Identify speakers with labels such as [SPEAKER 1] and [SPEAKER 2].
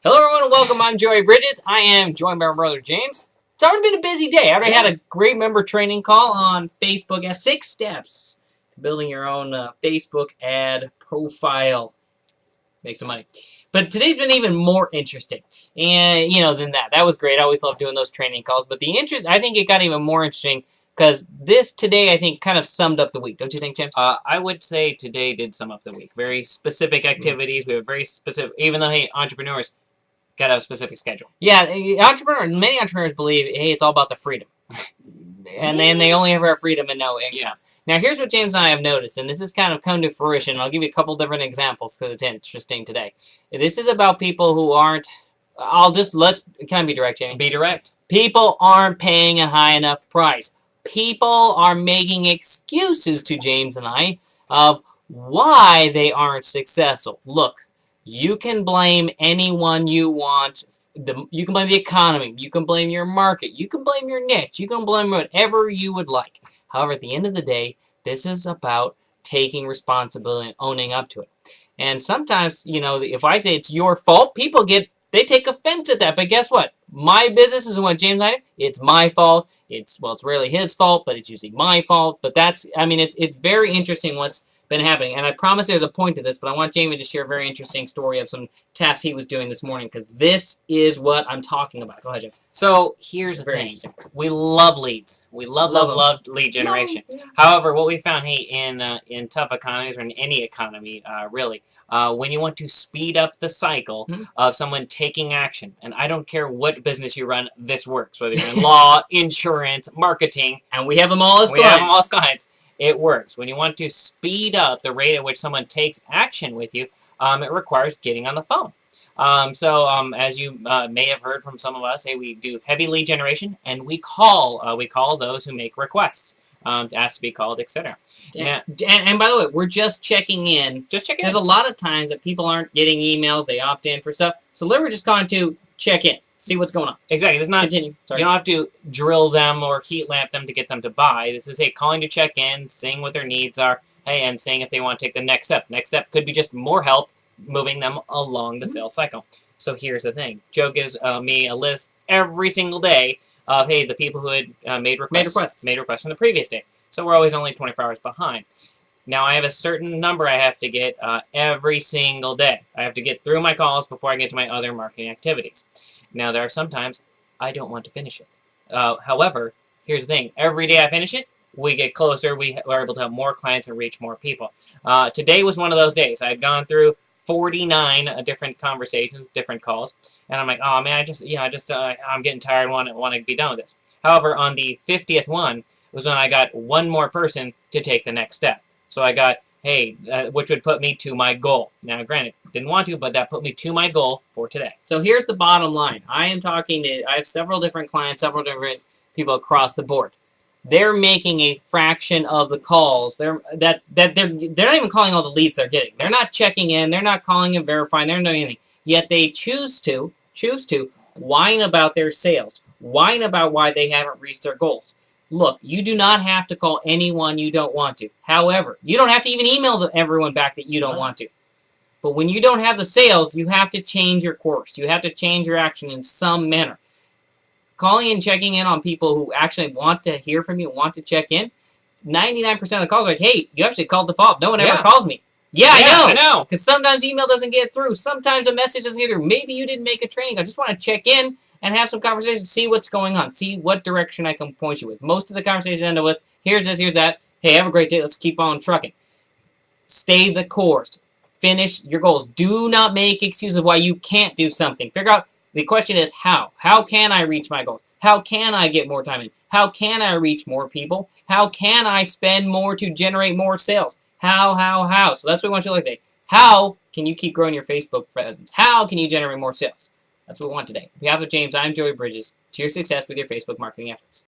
[SPEAKER 1] Hello, everyone, and welcome. I'm Joey Bridges. I am joined by my brother James. It's already been a busy day. I already had a great member training call on Facebook at 6 steps to building your own Facebook ad profile. Make some money. But today's been even more interesting, and than that. That was great. I always love doing those training calls. But I think it got even more interesting because this today, I think, kind of summed up the week. Don't you think, James?
[SPEAKER 2] I would say today did sum up the week. Very specific activities. We have very specific, even though, hey, entrepreneurs got to have a specific schedule.
[SPEAKER 1] Yeah, many entrepreneurs believe, hey, it's all about the freedom. And then they only ever have freedom and no income.
[SPEAKER 2] Yeah.
[SPEAKER 1] Now, here's what James and I have noticed, and this has kind of come to fruition. I'll give you a couple different examples because it's interesting today. This is about people who aren't. Let's kind of be direct, Jamie.
[SPEAKER 2] Be direct.
[SPEAKER 1] People aren't paying a high enough price. People are making excuses to James and I of why they aren't successful. Look, you can blame anyone you want. You can blame the economy. You can blame your market. You can blame your niche. You can blame whatever you would like. However, at the end of the day, this is about taking responsibility and owning up to it. And sometimes, if I say it's your fault, they take offense at that. But guess what? My business is what James and I do. It's my fault. It's rarely his fault, but it's usually my fault. But it's very interesting what's been happening. And I promise there's a point to this, but I want Jamie to share a very interesting story of some tasks he was doing this morning because this is what I'm talking about. Go ahead, Jamie.
[SPEAKER 2] So here's the thing. We love leads. We love lead generation. Yeah. However, what we found, hey, in tough economies or in any economy, really, when you want to speed up the cycle of someone taking action, and I don't care what business you run, this works. Whether you're in law, insurance, marketing,
[SPEAKER 1] and we have them all as clients.
[SPEAKER 2] It works. When you want to speed up the rate at which someone takes action with you, it requires getting on the phone. As you may have heard from some of us, hey, we do heavy lead generation, and we call those who make requests, ask to be called, etc.
[SPEAKER 1] And by the way, we're just checking in. There's a lot of times that people aren't getting emails, they opt in for stuff. So we're just going to check in, see what's going on.
[SPEAKER 2] Exactly. It's not.
[SPEAKER 1] Continue. Sorry.
[SPEAKER 2] You don't have to drill them or heat lamp them to get them to buy. This is, hey, calling to check in, seeing what their needs are, hey, and seeing if they want to take the next step. Next step could be just more help moving them along the sales cycle. So here's the thing. Joe gives me a list every single day of, hey, the people who had made requests from the previous day. So we're always only 24 hours behind. Now I have a certain number I have to get every single day. I have to get through my calls before I get to my other marketing activities. Now there are sometimes I don't want to finish it. However, here's the thing. Every day I finish it, we get closer. We are able to have more clients and reach more people. Today was one of those days. I had gone through 49 different conversations, different calls, and I'm like, oh man, I'm getting tired. Want to be done with this. However, on the 50th one was when I got one more person to take the next step. So I got, hey, which would put me to my goal. Now, granted, didn't want to, but that put me to my goal for today.
[SPEAKER 1] So here's the bottom line. I have several different clients, several different people across the board. They're making a fraction of the calls. They're not even calling all the leads they're getting. They're not checking in. They're not calling and verifying. They're not doing anything. Yet they choose to whine about their sales, whine about why they haven't reached their goals. Look, you do not have to call anyone you don't want to. However, you don't have to even email everyone back that you don't want to. But when you don't have the sales, you have to change your course. You have to change your action in some manner. Calling and checking in on people who actually want to hear from you, want to check in, 99% of the calls are like, hey, you actually called the fault. No one ever calls me. Yeah, I know. Because sometimes email doesn't get through. Sometimes a message doesn't get through. Maybe you didn't make a training. I just want to check in and have some conversations, see what's going on, see what direction I can point you with. Most of the conversations end up with, here's this, here's that. Hey, have a great day. Let's keep on trucking. Stay the course. Finish your goals. Do not make excuses why you can't do something. Figure out, the question is how. How can I reach my goals? How can I get more time in? How can I reach more people? How can I spend more to generate more sales? How? So that's what we want you to look at. How can you keep growing your Facebook presence? How can you generate more sales? That's what we want today. On behalf of James, I'm Joey Bridges. To your success with your Facebook marketing efforts.